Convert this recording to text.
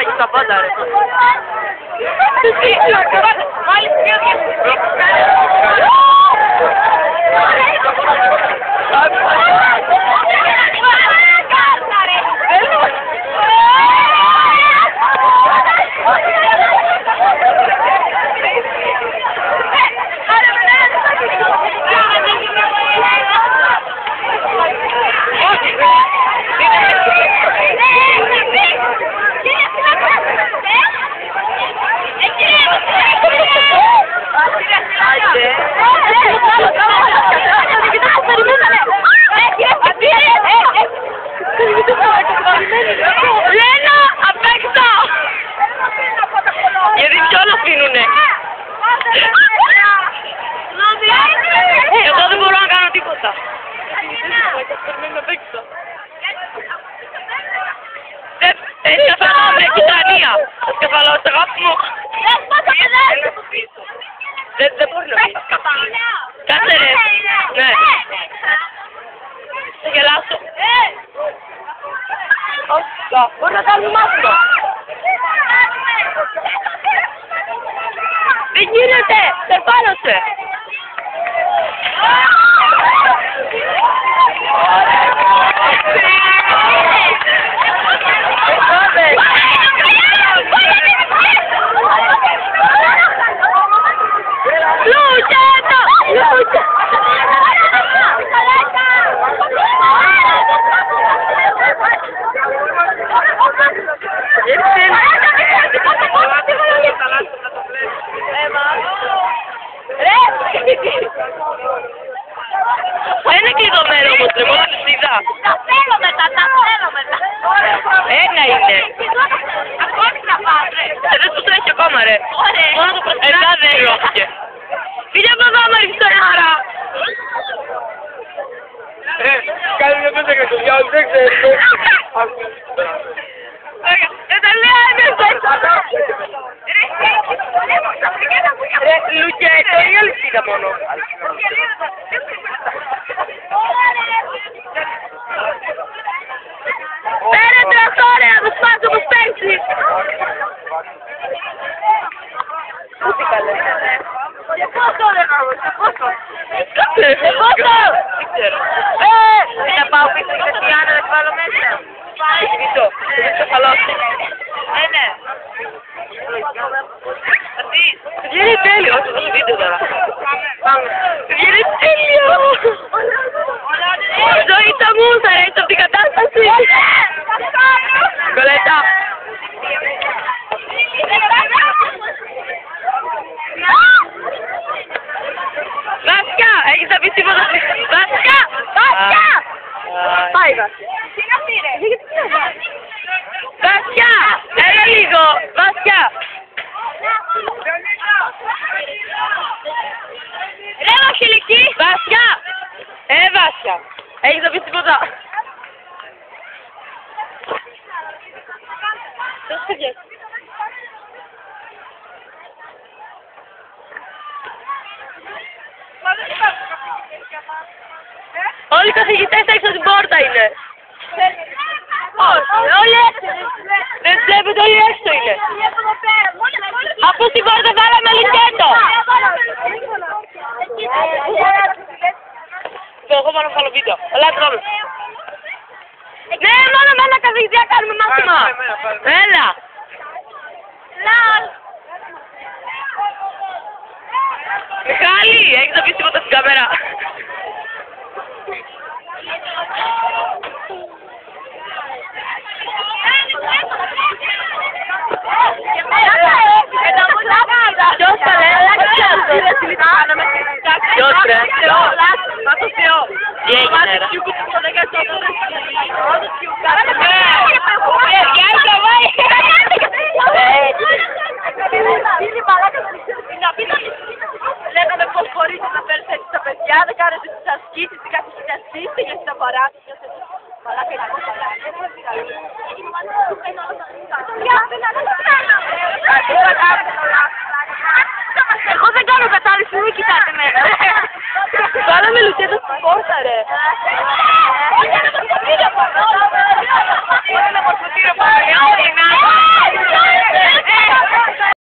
έχεις τα πάντα ρε. Μάλιστα Λένε απ' έξω! Γιατί κιόλας αφήνουνε. Εγώ δεν μπορώ να κάνω τίποτα. Έτσι καφαλάμε, Κιτρανία. Καφαλώς, αγάπη μου. Δεν μπορεί να πει. Κάτσε ρε. Ναι. Θα γελάσω. Μπορεί να κάνουμε μάθημα. Δεν γίνεται. Τερπάνωσε. Είναι κλειδωμένο όμως ρε, μόνο τους είδα. Τα θέλω μετά. Ένα είναι. Ακόμη να πας ρε. Δεν τους έχει ακόμα ρε. Ωραία. Μόνο το προσφυγά δεν ρώθηκε. Φύγε από εδώ Μαριστονάρα. Κάνει μια πέντε και το διάλογο, δεν ξέρεις. Δεν λέει Λουκέ, το είναι αληθίνα μόνο. Πέρε τρακτόρε, να το σπάσω όπως πέρσι. Ούτε καλέ. Και πόσο δεν κάνω, και πόσο. Και πόσο. Δεν ξέρω. Να πάω πίσω και στη Άννα να βάλω μέσα. Πίσω, δεν το χαλώσει. Ναι. Βγαίνει τέλειο, όχι το βίντεο τώρα. Βγαίνει τέλειο. Ζωή τα μούσα, ρε, από την κατάσταση. Κολέτα. Βάσια, έχεις να πεις τίποτα. Βάσια. Πάει Βάσια. Βάσια, έλα λίγο. Βάσια. Ρε Βασιλική! Βάσια! Βάσια! Έχεις να πεις τίποτα? Όλοι οι καθηγητές έξω από την πόρτα είναι. Όλοι έξω. Δεν βλέπετε, όλοι έξω είναι. Από την πόρτα βάλαμε λιτέτο. Εγώ πάνω να βάλω βίντεο. Ελά, τρώμε. Ναι, μόνο με ένα καθηγητή κάνουμε μάθημα. Έλα. Μιχάλη, έχεις να πεις τίποτα στην κάμερα? Ποιος θα λέει? Ποιος ρε? Τι έγινε ρε? Λέγαμε πως μπορείτε να φέρετε έτσι τα παιδιά, δεν κάνετε τις ασκήσεις, δεν καθίσετε ασκήσεις για τα παράθυρα. Μαλάκα είναι ακόμα εγώ δεν κάνω κατάληψη, μην κοιτάτε μένα. Βάλαμε λουκέτο στην πόρτα ρε. Όχι, δεν το